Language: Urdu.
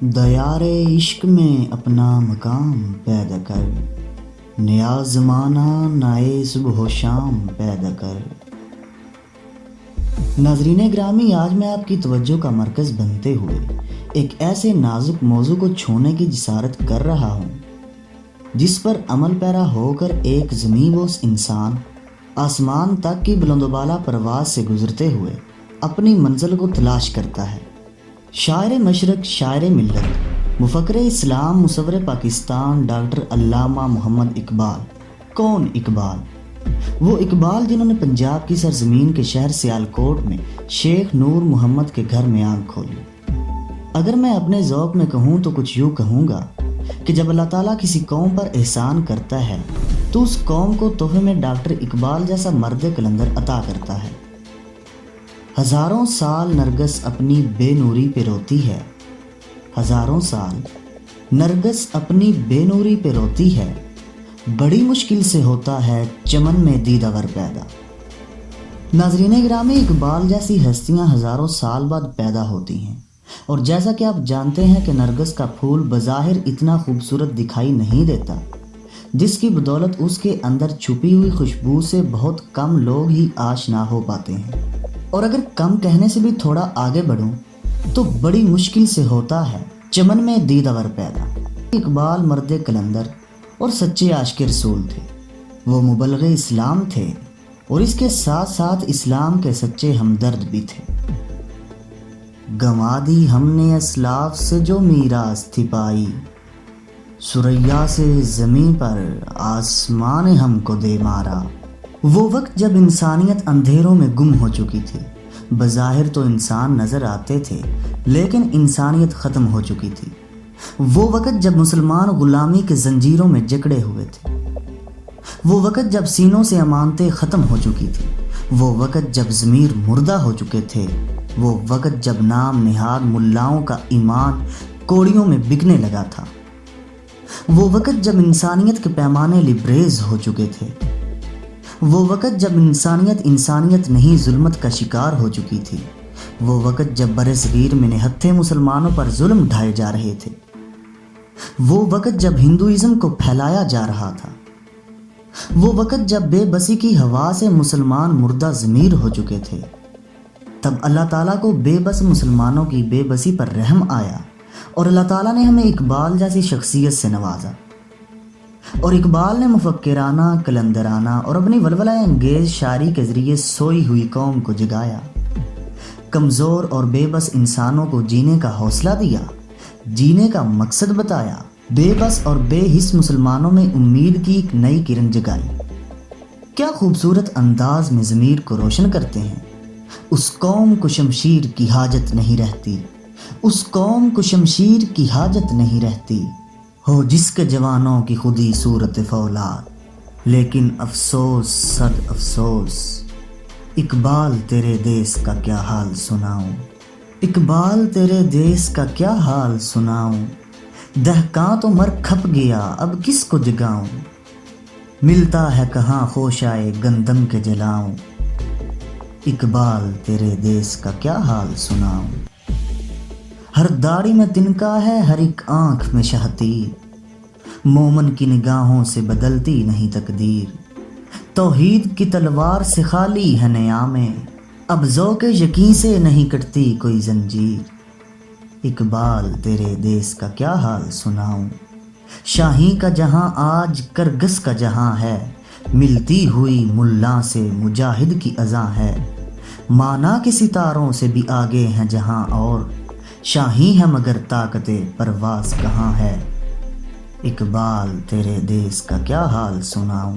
دیارِ عشق میں اپنا مقام پیدا کر، نیا زمانہ نئے صبح و شام پیدا کر۔ ناظرین گرامی، آج میں آپ کی توجہ کا مرکز بنتے ہوئے ایک ایسے نازک موضوع کو چھونے کی جسارت کر رہا ہوں جس پر عمل پیرا ہو کر ایک زمیں بوس انسان آسمان تک کی بلند و بالا پرواز سے گزرتے ہوئے اپنی منزل کو تلاش کرتا ہے۔ شاعر مشرق، شاعر ملت، مفکر اسلام، مصور پاکستان ڈاکٹر علامہ محمد اقبال۔ کون اقبال؟ وہ اقبال جنہوں نے پنجاب کی سرزمین کے شہر سیالکوٹ میں شیخ نور محمد کے گھر میں آنکھ کھولی۔ اگر میں اپنے ذوق میں کہوں تو کچھ یوں کہوں گا کہ جب اللہ تعالیٰ کسی قوم پر احسان کرتا ہے تو اس قوم کو تحفے میں ڈاکٹر اقبال جیسا مرد کلندر عطا کرتا ہے۔ ہزاروں سال نرگس اپنی بے نوری پہ روتی ہے، ہزاروں سال نرگس اپنی بے نوری پہ روتی ہے، بڑی مشکل سے ہوتا ہے چمن میں دیدہ ور پیدا۔ ناظرین گرامی، اقبال جیسی ہستیاں ہزاروں سال بعد پیدا ہوتی ہیں، اور جیسا کہ آپ جانتے ہیں کہ نرگس کا پھول بظاہر اتنا خوبصورت دکھائی نہیں دیتا، جس کی بدولت اس کے اندر چھپی ہوئی خوشبو سے بہت کم لوگ ہی آشنا ہو پاتے ہیں۔ اور اگر کم کہنے سے بھی تھوڑا آگے بڑھوں تو بڑی مشکل سے ہوتا ہے چمن میں دیدہ ور پیدا۔ اقبال مرد کلندر اور سچے عاشق رسول تھے، وہ مبلغ اسلام تھے اور اس کے ساتھ ساتھ اسلام کے سچے ہمدرد بھی تھے۔ گنوا دی ہم نے اسلاف سے جو میراث تھی پائی، ثریا سے زمیں پر آسمان ہم کو دے مارا۔ وہ وقت جب انسانیت اندھیروں میں گم ہو چکی تھی، بظاہر تو انسان نظر آتے تھے لیکن انسانیت ختم ہو چکی تھی۔ وہ وقت جب مسلمان غلامی کے زنجیروں میں جکڑے ہوئے تھے، وہ وقت جب سینوں سے امانتیں ختم ہو چکی تھی، وہ وقت جب ضمیر مردہ ہو چکے تھے، وہ وقت جب نام نہاد ملاؤں کا ایمان کوڑیوں میں بکنے لگا تھا، وہ وقت جب انسانیت کے پیمانے لبریز ہو چکے تھے، وہ وقت جب انسانیت نہیں ظلمت کا شکار ہو چکی تھی، وہ وقت جب برصغیر میں نہتھے مسلمانوں پر ظلم ڈھائے جا رہے تھے، وہ وقت جب ہندوازم کو پھیلایا جا رہا تھا، وہ وقت جب بے بسی کی ہوا سے مسلمان مردہ ضمیر ہو چکے تھے، تب اللہ تعالیٰ کو بے بس مسلمانوں کی بے بسی پر رحم آیا اور اللہ تعالیٰ نے ہمیں اقبال جیسی شخصیت سے نوازا۔ اور اقبال نے مفکرانہ، کلندرانہ اور اپنی ولولہ انگیز شاعری کے ذریعے سوئی ہوئی قوم کو جگایا، کمزور اور بے بس انسانوں کو جینے کا حوصلہ دیا، جینے کا مقصد بتایا، بے بس اور بے حس مسلمانوں میں امید کی ایک نئی کرن جگائی۔ کیا خوبصورت انداز میں ضمیر کو روشن کرتے ہیں۔ اس قوم کو شمشیر کی حاجت نہیں رہتی، اس قوم کو شمشیر کی حاجت نہیں رہتی، ہو جس کے جوانوں کی خودی صورت فولاد، لیکن افسوس صد افسوس، اقبال تیرے دیس کا کیا حال سناؤں، اقبال تیرے دیس کا کیا حال سناؤں، دہکاں تو مر کھپ گیا اب کس کو جگاؤں، ملتا ہے کہاں خوشائے گندم کے جلاؤں، اقبال تیرے دیس کا کیا حال سناؤں۔ ہر داڑھی میں تنکا ہے، ہر ایک آنکھ میں شہتیر، مومن کی نگاہوں سے بدلتی نہیں تقدیر، توحید کی تلوار سے خالی ہے نیامیں، اب ذوق یقین سے نہیں کٹتی کوئی زنجیر، اقبال تیرے دیس کا کیا حال سناؤں۔ شاہی کا جہاں آج کرگس کا جہاں ہے، ملتی ہوئی ملا سے مجاہد کی اذاں ہے، مانا کے ستاروں سے بھی آگے ہیں جہاں اور، شاہی ہے مگر طاقت پرواز کہاں ہے، اقبال تیرے دیس کا کیا حال سناؤں۔